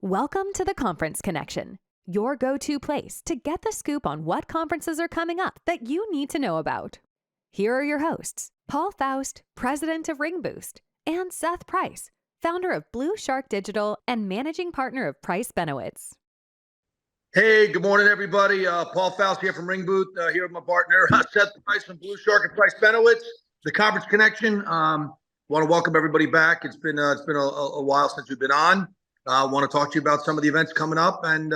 Welcome to the Conference Connection, your go-to place to get the scoop on what conferences are coming up that you need to know about. Here are your hosts, Paul Faust, president of Ring Boost, and Seth Price, founder of Blue Shark Digital and managing partner of Price Benowitz. Hey, good morning, everybody. Paul Faust here from Ring Booth, here with my partner, Seth Price from Blue Shark and Price Benowitz, the Conference Connection. Want to welcome everybody back. It's been a while since we've been on. Want to talk to you about some of the events coming up and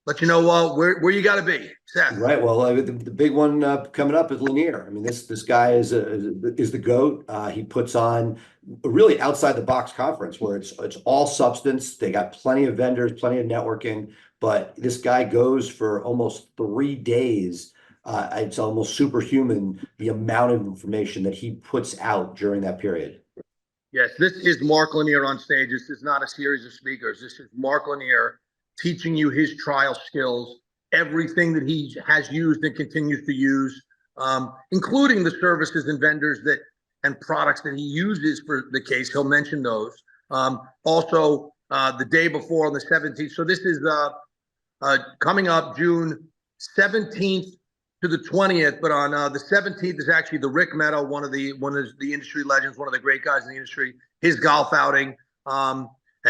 let you know where you got to be, Seth. Right. Well, the big one coming up is Lanier. I mean, this guy is the GOAT. He puts on a really outside the box conference where it's all substance. They got plenty of vendors, plenty of networking, but this guy goes for almost 3 days. It's almost superhuman the amount of information that he puts out during that period. Yes, this is Mark Lanier on stage. This is not a series of speakers. This is Mark Lanier teaching you his trial skills, everything that he has used and continues to use, including the services and vendors and products that he uses for the case. He'll mention those. Also, the day before on the 17th. So this is coming up June 17th to the 20th, but on the 17th is actually the Rick Meadow, one of the industry legends, one of the great guys in the industry, his golf outing. And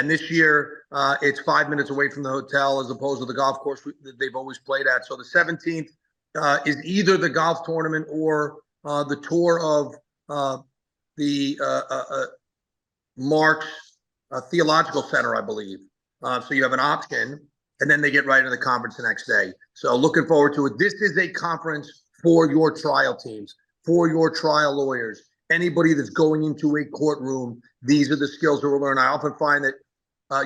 this year, it's 5 minutes away from the hotel as opposed to the golf course that they've always played at. So the 17th is either the golf tournament or the tour of the Mark's Theological Center, I believe. So you have an option, and then they get right into the conference the next day. So looking forward to it. This is a conference for your trial teams, for your trial lawyers, anybody that's going into a courtroom. These are the skills that we'll learn. I often find that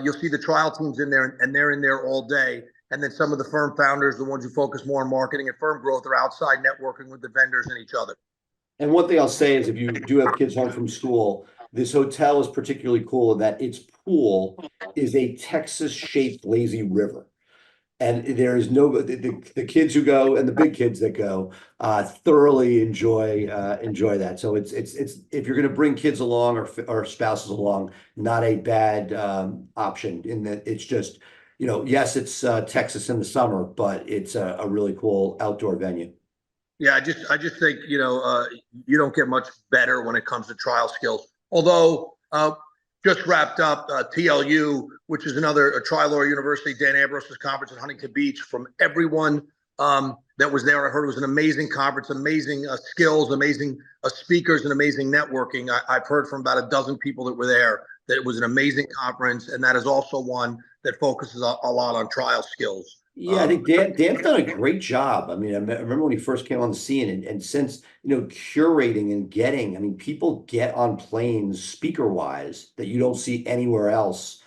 you'll see the trial teams in there, and they're in there all day. And then some of the firm founders, the ones who focus more on marketing and firm growth, are outside networking with the vendors and each other. And one thing I'll say is if you do have kids home from school, this hotel is particularly cool in that its pool is a Texas-shaped lazy river. And there is the kids who go and the big kids that go thoroughly enjoy that. So it's if you're going to bring kids along or spouses along, not a bad option in that it's just, yes, it's Texas in the summer, but it's a really cool outdoor venue. Yeah, I just think you don't get much better when it comes to trial skills. Although just wrapped up TLU, which is another trial lawyer university, Dan Ambrose's conference in Huntington Beach. From everyone that was there, I heard it was an amazing conference, amazing skills, amazing speakers, and amazing networking. I've heard from about a dozen people that were there that it was an amazing conference, and that is also one that focuses a lot on trial skills. Yeah, I think Dan's done a great job. I mean, I remember when he first came on the scene, and since curating and getting, people get on planes speaker-wise that you don't see anywhere else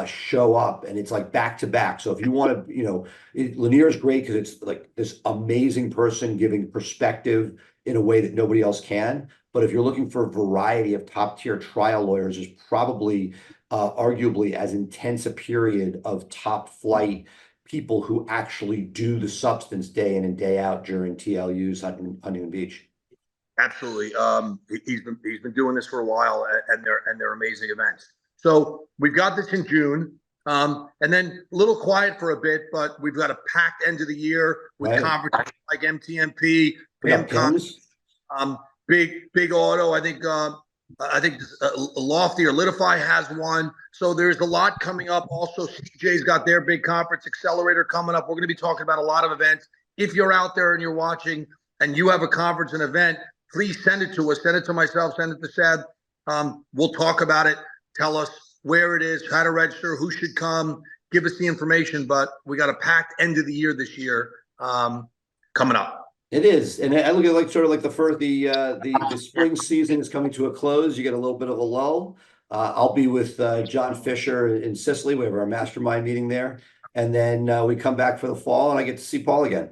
show up, and it's like back to back. So if you want to, Lanier is great because it's like this amazing person giving perspective in a way that nobody else can. But if you're looking for a variety of top-tier trial lawyers, there's probably arguably as intense a period of top flight people who actually do the substance day in and day out during TLU's Huntington Beach. Absolutely. He's been doing this for a while, and they're amazing events. So we've got this in June, and then a little quiet for a bit, but we've got a packed end of the year with conferences like MTMP, Big Auto. I think Lofty or Litify has one. So there's a lot coming up. Also, CJ's got their big conference, Accelerator, coming up. We're going to be talking about a lot of events. If you're out there and you're watching and you have a conference, an event, please send it to us. Send it to myself. Send it to Seth. We'll talk about it. Tell us where it is, how to register, who should come. Give us the information. But we got a packed end of the year this year coming up. It is, and I look at the spring season is coming to a close. You get a little bit of a lull. I'll be with John Fisher in Sicily. We have our mastermind meeting there, and then we come back for the fall, and I get to see Paul again.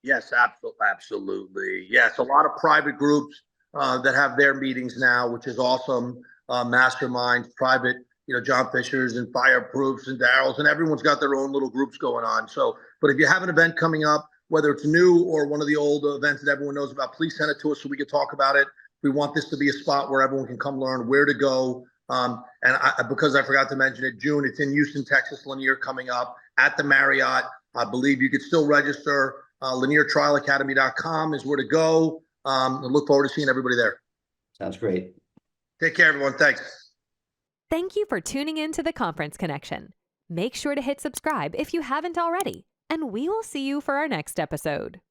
Yes, absolutely. Yes, a lot of private groups that have their meetings now, which is awesome. Masterminds, private, John Fishers and Fireproofs and Darryl's, and everyone's got their own little groups going on. So, but if you have an event coming up, whether it's new or one of the old events that everyone knows about, please send it to us so we can talk about it. We want this to be a spot where everyone can come learn where to go, Because I forgot to mention it, June, it's in Houston, Texas, Lanier coming up at the Marriott. I believe you could still register. LanierTrialAcademy.com is where to go. I look forward to seeing everybody there. Sounds great. Take care, everyone. Thanks. Thank you for tuning in to the Conference Connection. Make sure to hit subscribe if you haven't already, and we will see you for our next episode.